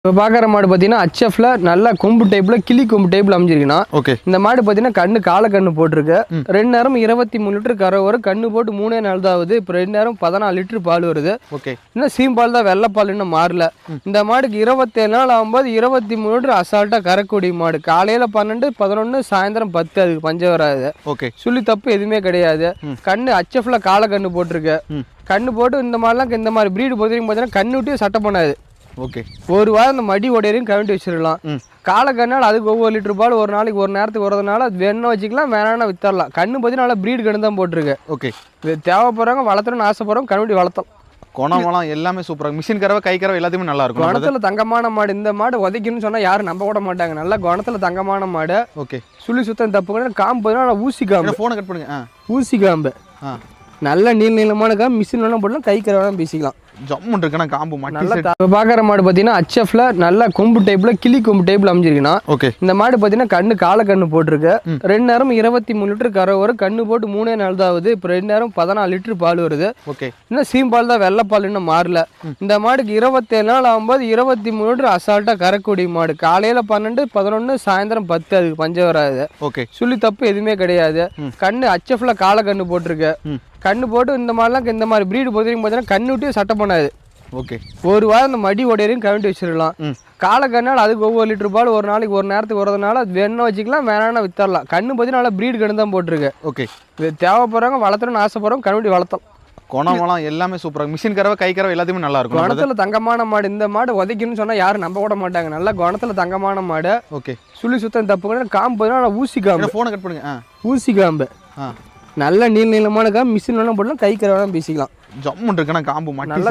இப்போ பார்க்குற மாடு பார்த்தீங்கன்னா HF நல்ல கொம்பு டைப்பில் கிளி கொம்பு டைப்பில் அமைஞ்சிருக்குண்ணா. ஓகே. இந்த மாடு பார்த்தீங்கன்னா காலை கண்ணு போட்டிருக்கு. 2 நேரம் 23 லிட்டர் கரை வரும். கண்ணு போட்டு 3 நாள் தான் ஆகுது. இப்போ 2 நேரம் 14 லிட்டர் பால் வருது. ஓகே. இன்னும் சீம்பால் தான், வெள்ளைப்பால் இன்னும் மாறல. இந்த மாடுக்கு 27 நாள் ஆகும்போது 23 லிட்டர் அசால்ட்டாக கறக்கூடிய மாடு. காலையில் 12, 11, சாயந்தரம் 10 அதுக்கு பஞ்சம் வராது. ஓகே. சொல்லி தப்பு எதுவுமே கிடையாது. கண்ணு HF காலை கண்ணு போட்டிருக்கு. கண்ணு போட்டு இந்த மாதிரிலாம் இந்த மாதிரி ப்ரீடு பொறுத்தவரைக்கும் பார்த்தீங்கன்னா கண்ணு விட்டு சட்டை பண்ணாது. ஓகே. ஒரு வாரம் இந்த மடி உடையரையும் கவிட்டு வச்சிடலாம். காலை கண்ணால் அதுக்கு ஒவ்வொரு லிட்டர் பால் ஒரு நாளைக்கு ஒரு நேரத்துக்கு வரதுனால அது வேணும்னு வச்சுக்கலாம், வேணாம்னா வித்தரலாம். கண்ணு பார்த்தீங்கன்னா நல்லா ப்ரீடு கண்ணு தான் போட்டிருக்கு. ஓகே. தேவைப்படுறவங்க வளர்த்தணும்னு ஆசைப்படுறவங்க கண்ணுடி வளர்த்தலாம். குணமெல்லாம் எல்லாமே சூப்பராக, மிஷின் கறவை கை கறவை எல்லாத்தையுமே நல்லா இருக்கும். குணத்தில் தங்கமான மாடு. இந்த மாடு உதைக்கணும்னு சொன்னால் யாரும் நம்ப விட மாட்டாங்க. நல்லா குணத்தில் தங்கமான மாடு. ஓகே. சுழி சுத்தம் தப்பு. காம்பு பார்த்தீங்கன்னா ஊசி காம்பு. ஃபோனை கட் பண்ணுங்க. ஊசி காம்பு. நல்ல நீளமான காம்பு. மிஷின் வேணால் போடலாம், கை கறவை வேணால் பேசிக்கலாம். ஜம்முன் இருக்குன்னா காம்பு நல்லா. இப்போ பார்க்குற மாடு பார்த்தீங்கன்னா HF நல்ல கொம்பு டைப்பில் கிளி கொம்பு டைப்பில் அமைஞ்சிருக்குண்ணா. ஓகே. இந்த மாடு பார்த்தீங்கன்னா காலை கண்ணு போட்டிருக்கு. 2 நேரம் 23 லிட்டர் கரை வரும். கண்ணு போட்டு 3 நாள் தான் ஆகுது. இப்போ 2 நேரம் 14 லிட்டர் பால் வருது. ஓகே. இன்னும் சீம்பால் தான், வெள்ளைப்பால் இன்னும் மாறல. இந்த மாடுக்கு 27 நாள் ஆகும்போது 23 லிட்டர் அசால்ட்டாக கறக்கூடிய மாடு. காலையில் 12, 11, சாயந்தரம் 10 அதுக்கு பஞ்சம் வராது. ஓகே. சொல்லி தப்பு எதுவுமே கிடையாது. கண்ணு HF காலை கண்ணு போட்டிருக்கு. கண்ணு போட்டு இந்த மாதிரிலாம் இந்த மாதிரி ப்ரீடு பொறுத்தவரைக்கும் பார்த்தீங்கன்னா கண்ணு விட்டு சட்டை பண்ணாது. ஓகே. ஒரு வாரம் இந்த மடி உடையரையும் கவிட்டு வச்சிடலாம். காலை கண்ணால் அதுக்கு ஒவ்வொரு லிட்டர் பால் ஒரு நாளைக்கு ஒரு நேரத்துக்கு வரதுனால அது வேணும்னு வச்சுக்கலாம், வேணாம்னா வித்தரலாம். கண்ணு பார்த்தீங்கன்னா நல்லா ப்ரீடு கண்ணு தான் போட்டிருக்கு. ஓகே. தேவைப்படுறவங்க வளர்த்தணும்னு ஆசைப்படுறவங்க கண்ணுடி வளர்த்தலாம். குணமெல்லாம் எல்லாமே சூப்பராக, மிஷின் கறவை கை கறவை எல்லாத்தையுமே நல்லா இருக்கும். குணத்தில் தங்கமான மாடு. இந்த மாடு உதைக்கணும்னு சொன்னால் யாரும் நம்ப விட மாட்டாங்க. நல்லா குணத்தில் தங்கமான மாடு. ஓகே. சுழி சுத்தம் தப்பு. காம்பு பார்த்தீங்கன்னா ஊசி காம்பு. ஃபோனை கட் பண்ணுங்க. ஊசி காம்பு. நல்ல நீளமான காம்பு. மிஷின் வேணால் போடலாம், கை கறவை வேணால் பேசிக்கலாம். ஜம்முன் இருக்குன்னா காம்பு நல்லா.